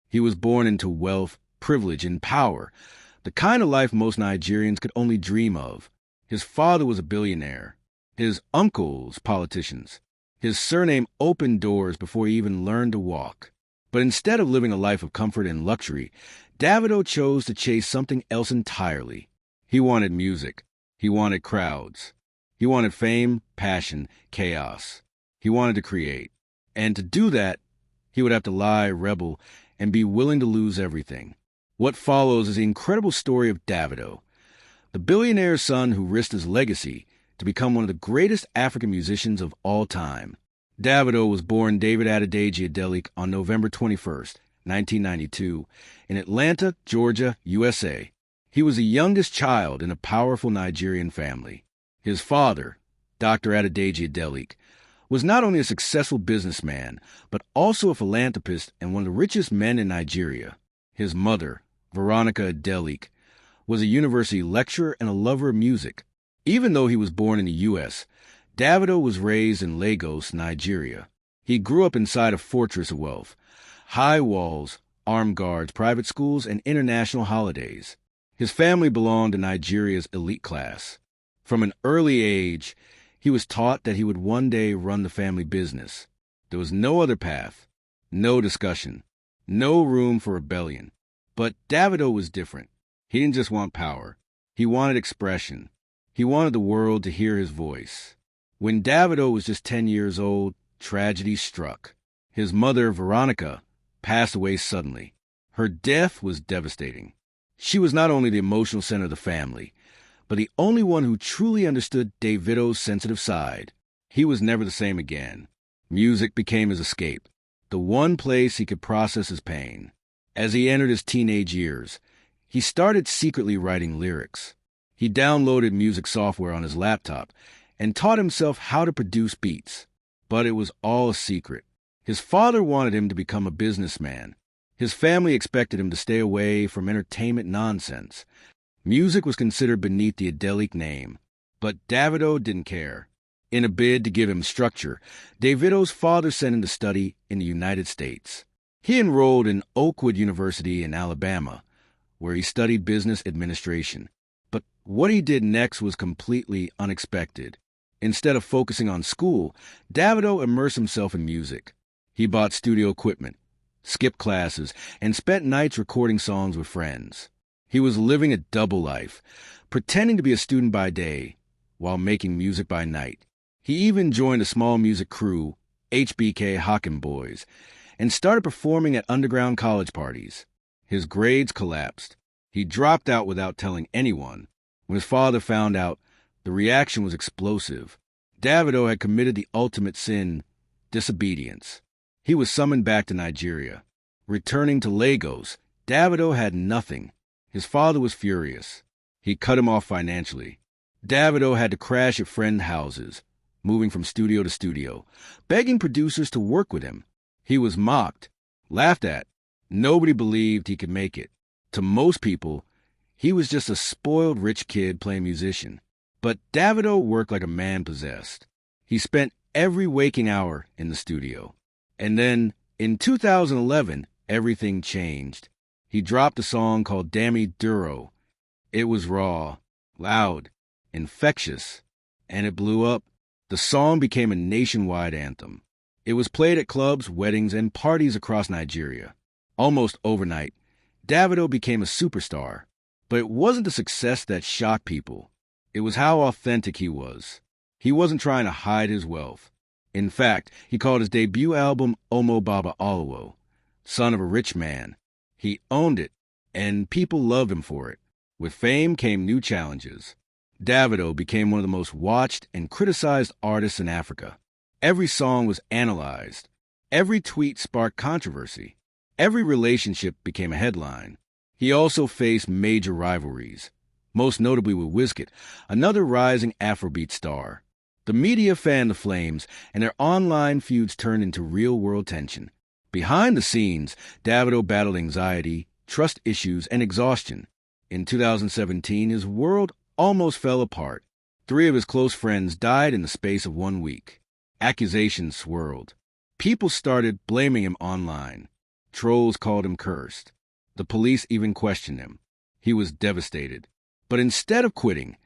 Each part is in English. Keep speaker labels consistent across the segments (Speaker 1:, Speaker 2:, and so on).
Speaker 1: He was born into wealth, privilege, and power, the kind of life most Nigerians could only dream of. His father was a billionaire. His uncles, politicians. His surname opened doors before he even learned to walk. But instead of living a life of comfort and luxury, Davido chose to chase something else entirely. He wanted music. He wanted crowds. He wanted fame, passion, chaos. He wanted to create. And to do that, he would have to lie, rebel, and be willing to lose everything. What follows is the incredible story of Davido, the billionaire's son who risked his legacy to become one of the greatest African musicians of all time. Davido was born David Adedeji Adelik on November 21st, 1992, in Atlanta, Georgia, USA. He was the youngest child in a powerful Nigerian family. His father, Dr. Adedeji Adelik, was not only a successful businessman, but also a philanthropist and one of the richest men in Nigeria. His mother, Veronica Adelik, was a university lecturer and a lover of music. Even though he was born in the U.S., Davido was raised in Lagos, Nigeria. He grew up inside a fortress of wealth, high walls, armed guards, private schools, and international holidays. His family belonged to Nigeria's elite class. From an early age, he was taught that he would one day run the family business. There was no other path, no discussion, no room for rebellion. But Davido was different. He didn't just want power. He wanted expression. He wanted the world to hear his voice. When Davido was just 10 years old, tragedy struck. His mother, Veronica, passed away suddenly. Her death was devastating. She was not only the emotional center of the family, but the only one who truly understood Davido's sensitive side. He was never the same again. Music became his escape, the one place he could process his pain. As he entered his teenage years, he started secretly writing lyrics. He downloaded music software on his laptop and taught himself how to produce beats. But it was all a secret. His father wanted him to become a businessman. His family expected him to stay away from entertainment nonsense. Music was considered beneath the Adelik name. But Davido didn't care. In a bid to give him structure, Davido's father sent him to study in the United States. He enrolled in Oakwood University in Alabama, where he studied business administration. But what he did next was completely unexpected. Instead of focusing on school, Davido immersed himself in music. He bought studio equipment, skipped classes, and spent nights recording songs with friends. He was living a double life, pretending to be a student by day, while making music by night. He even joined a small music crew, HBK Hawken Boys, and started performing at underground college parties. His grades collapsed. He dropped out without telling anyone. When his father found out, the reaction was explosive. Davido had committed the ultimate sin, disobedience. He was summoned back to Nigeria. Returning to Lagos, Davido had nothing. His father was furious. He cut him off financially. Davido had to crash at friend houses, moving from studio to studio, begging producers to work with him. He was mocked, laughed at. Nobody believed he could make it. To most people, he was just a spoiled rich kid playing musician. But Davido worked like a man possessed. He spent every waking hour in the studio. And then, in 2011, everything changed. He dropped a song called Dammy Duro. It was raw, loud, infectious, and it blew up. The song became a nationwide anthem. It was played at clubs, weddings, and parties across Nigeria. Almost overnight, Davido became a superstar. But it wasn't the success that shocked people. It was how authentic he was. He wasn't trying to hide his wealth. In fact, he called his debut album Omo Baba Olowo, son of a rich man. He owned it, and people loved him for it. With fame came new challenges. Davido became one of the most watched and criticized artists in Africa. Every song was analyzed. Every tweet sparked controversy. Every relationship became a headline. He also faced major rivalries, most notably with Wizkid, another rising Afrobeat star. The media fanned the flames, and their online feuds turned into real-world tension. Behind the scenes, Davido battled anxiety, trust issues, and exhaustion. In 2017, his world almost fell apart. 3 of his close friends died in the space of 1 week. Accusations swirled. People started blaming him online. Trolls called him cursed. The police even questioned him. He was devastated. But instead of quitting,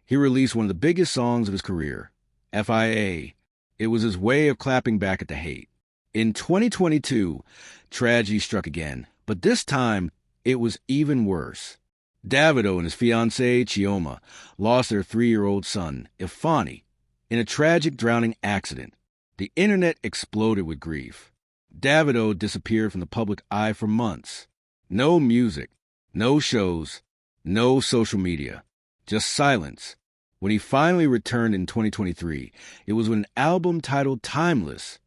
Speaker 1: he released one of the biggest songs of his career, FIA. It was his way of clapping back at the hate. In 2022, tragedy struck again, but this time it was even worse. Davido and his fiancée, Chioma, lost their 3-year-old son, Ifani, in a tragic drowning accident. The internet exploded with grief. Davido disappeared from the public eye for months. No music, no shows, no social media, just silence. When he finally returned in 2023, it was with an album titled Timeless.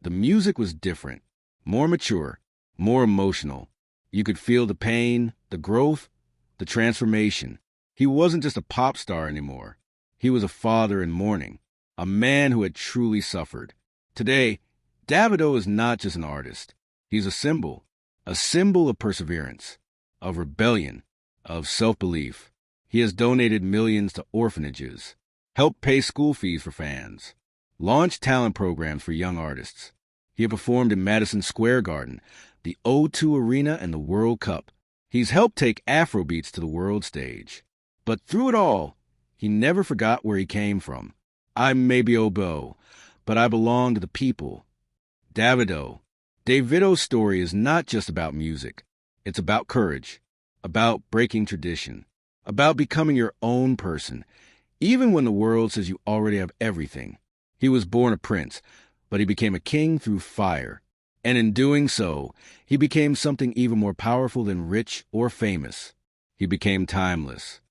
Speaker 1: The music was different, more mature, more emotional. You could feel the pain, the growth, the transformation. He wasn't just a pop star anymore. He was a father in mourning, a man who had truly suffered. Today, Davido is not just an artist. He's a symbol of perseverance, of rebellion, of self-belief. He has donated millions to orphanages, helped pay school fees for fans, launched talent programs for young artists. He had performed in Madison Square Garden, the O2 Arena, and the World Cup. He's helped take Afrobeats to the world stage. But through it all, he never forgot where he came from. I may be oboe, but I belong to the people. Davido's story is not just about music. It's about courage, about breaking tradition, about becoming your own person, even when the world says you already have everything. He was born a prince, but he became a king through fire. And in doing so, he became something even more powerful than rich or famous. He became timeless.